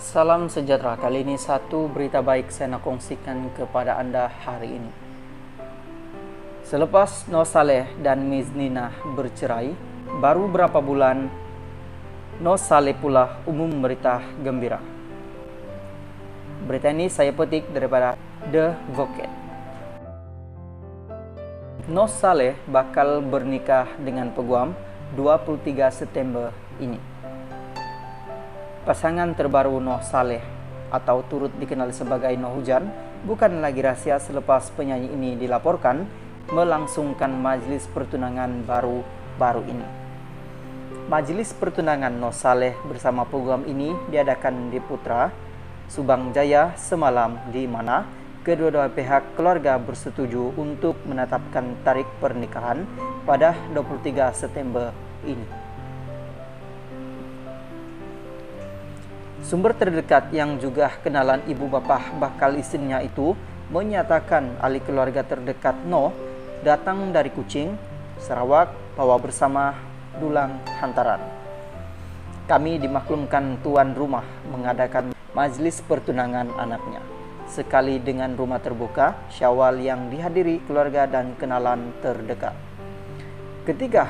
Salam sejahtera, kali ini satu berita baik saya nak kongsikan kepada anda hari ini. Selepas Noh Saleh dan Miznina bercerai, baru berapa bulan Noh Saleh pula umum berita gembira. Berita ini saya petik daripada The Voket. Noh Saleh bakal bernikah dengan peguam 23 September ini. Pasangan terbaru Noh Saleh atau turut dikenal sebagai Noh Hujan bukan lagi rahasia selepas penyanyi ini dilaporkan melangsungkan majlis pertunangan baru-baru ini. Majlis pertunangan Noh Saleh bersama peguam ini diadakan di Putra, Subang Jaya semalam, di mana kedua-dua pihak keluarga bersetuju untuk menetapkan tarikh pernikahan pada 23 September ini. Sumber terdekat yang juga kenalan ibu bapa bakal istrinya itu menyatakan ahli keluarga terdekat Noh datang dari Kuching, Sarawak, bawa bersama dulang hantaran. Kami dimaklumkan tuan rumah mengadakan majlis pertunangan anaknya, sekali dengan rumah terbuka Syawal yang dihadiri keluarga dan kenalan terdekat. Ketika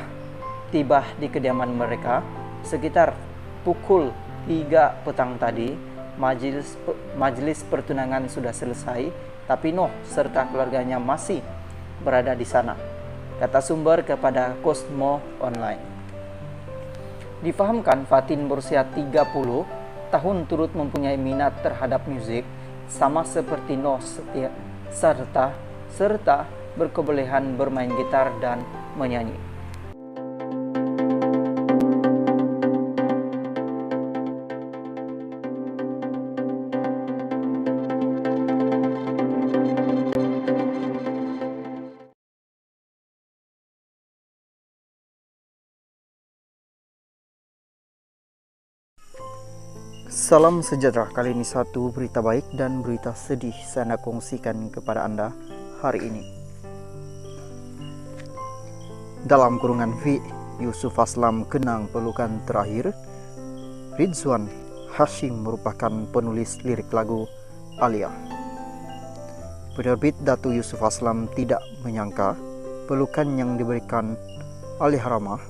tiba di kediaman mereka, sekitar pukul 3 petang tadi, majlis pertunangan sudah selesai, tapi Noh serta keluarganya masih berada di sana, kata sumber kepada Cosmo Online. Difahamkan Fatin berusia 30 tahun turut mempunyai minat terhadap musik sama seperti Noh serta berkebolehan bermain gitar dan menyanyi. Salam sejahtera, kali ini satu berita baik dan berita sedih saya nak kongsikan kepada anda hari ini. Dalam kurungan V, Yusuf Aslam kenang pelukan terakhir. Ridzuan Hashim merupakan penulis lirik lagu Alia. Penerbit Datu Yusuf Aslam tidak menyangka pelukan yang diberikan Allahyarhamah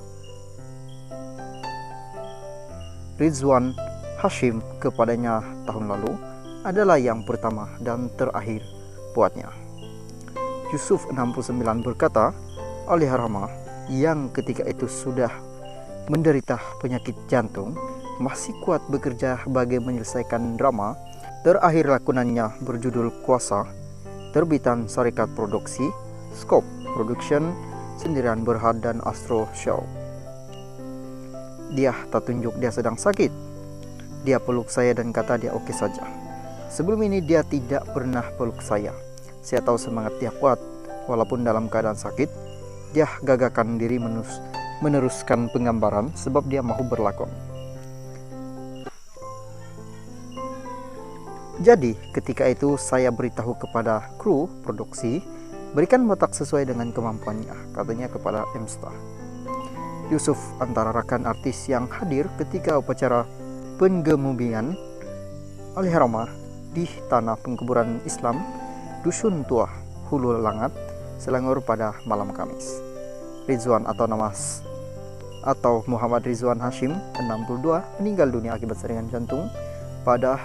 Ridzuan Hashim kepadanya tahun lalu adalah yang pertama dan terakhir buatnya. Yusuf 69 berkata, Allahyarhamah yang ketika itu sudah menderita penyakit jantung masih kuat bekerja bagi menyelesaikan drama terakhir lakonannya berjudul Kuasa, terbitan Syarikat Produksi Scope Production, Sendirian Berhad dan Astro Show. Dia tak tunjuk dia sedang sakit. Dia peluk saya dan kata dia oke saja. Sebelum ini dia tidak pernah peluk saya. Saya tahu semangat dia kuat. Walaupun dalam keadaan sakit, dia gagakan diri meneruskan penggambaran sebab dia mahu berlakon. Jadi ketika itu saya beritahu kepada kru produksi, berikan watak sesuai dengan kemampuannya, katanya kepada Emsta. Yusuf antara rakan artis yang hadir ketika upacara penggemubian Allahyarhamah di tanah pengkuburan Islam Dusun Tua Hulu Langat, Selangor pada malam Kamis. Ridzuan atau Muhammad Ridzuan Hashim 62 meninggal dunia akibat serangan jantung pada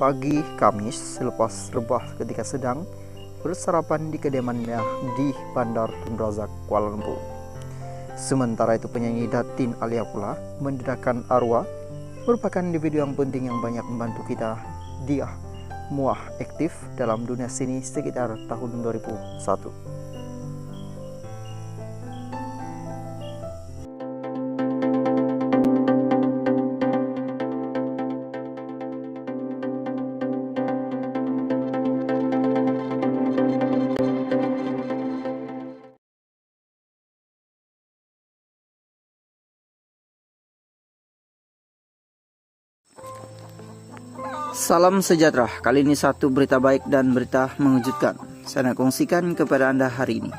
pagi Kamis selepas rebah ketika sedang bersarapan di kediamannya di Bandar Tun Razak, Kuala Lumpur. Sementara itu penyanyi Datin Alia pula mendedahkan arwah merupakan individu yang penting yang banyak membantu kita. Dia muah aktif dalam dunia seni sekitar tahun 2001. Salam sejahtera, kali ini satu berita baik dan berita mengejutkan saya nak kongsikan kepada anda hari ini.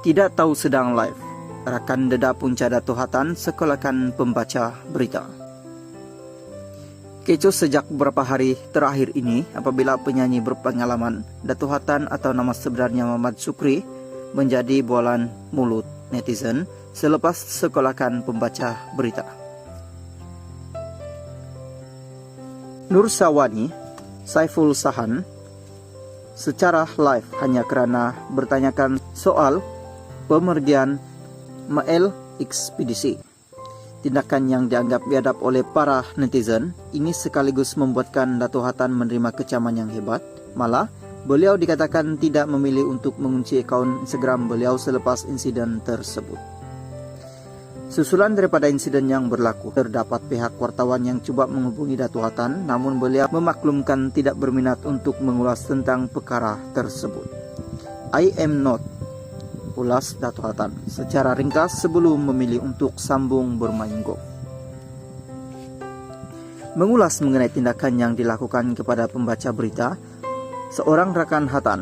Tidak tahu sedang live, rakan deda punca Dato' Hatan sekolahkan pembaca berita. Kecoh sejak beberapa hari terakhir ini apabila penyanyi berpengalaman Datuk Hatan atau nama sebenarnya Muhammad Sukri menjadi bualan mulut netizen selepas sekolahkan pembaca berita. Nur Sawani, Saiful Sahan secara live hanya kerana bertanyakan soal pemergian Mael ekspedisi. Tindakan yang dianggap biadab oleh para netizen ini sekaligus membuatkan Datuk Hatan menerima kecaman yang hebat. Malah, beliau dikatakan tidak memilih untuk mengunci akaun Instagram beliau selepas insiden tersebut. Susulan daripada insiden yang berlaku, terdapat pihak wartawan yang cuba menghubungi Datuk Hatan, namun beliau memaklumkan tidak berminat untuk mengulas tentang perkara tersebut. I am not, ulas Datuk Hatan secara ringkas sebelum memilih untuk sambung bermain golf. Mengulas mengenai tindakan yang dilakukan kepada pembaca berita, seorang rakan Hatan,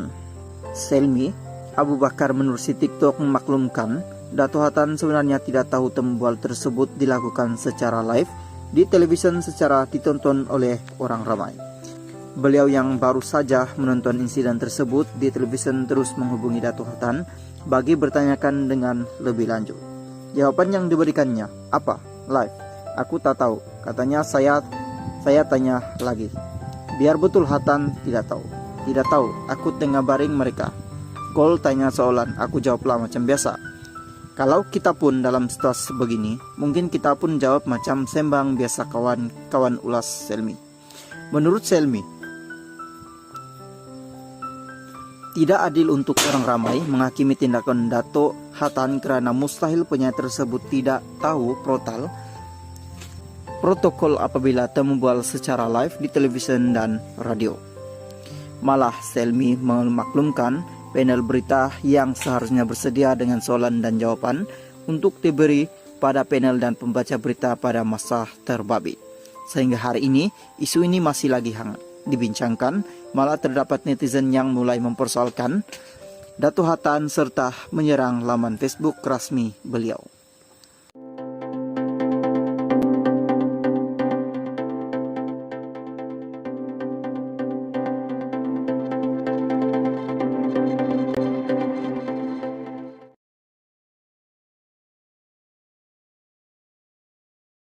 Selmi Abu Bakar menerusi TikTok memaklumkan Datuk Hatan sebenarnya tidak tahu tembual tersebut dilakukan secara live di televisyen secara ditonton oleh orang ramai. Beliau yang baru saja menonton insiden tersebut di televisyen terus menghubungi Datuk Hatan bagi bertanyakan dengan lebih lanjut. Jawaban yang diberikannya, apa? Live? Aku tak tahu. Katanya saya tanya lagi. Biar betul Hatan tidak tahu. Tidak tahu, aku tengah baring mereka. Call tanya soalan, aku jawablah macam biasa. Kalau kita pun dalam situasi begini, mungkin kita pun jawab macam sembang biasa kawan-kawan, ulas Selmi. Menurut Selmi, tidak adil untuk orang ramai menghakimi tindakan Datuk Hatan kerana mustahil penyanyi tersebut tidak tahu protokol apabila tembual secara live di televisyen dan radio. Malah Selmi memaklumkan panel berita yang seharusnya bersedia dengan soalan dan jawapan untuk diberi pada panel dan pembaca berita pada masa terbabit. Sehingga hari ini, isu ini masih lagi hangat dibincangkan, malah terdapat netizen yang mulai mempersoalkan Datuk Hatan serta menyerang laman Facebook resmi beliau.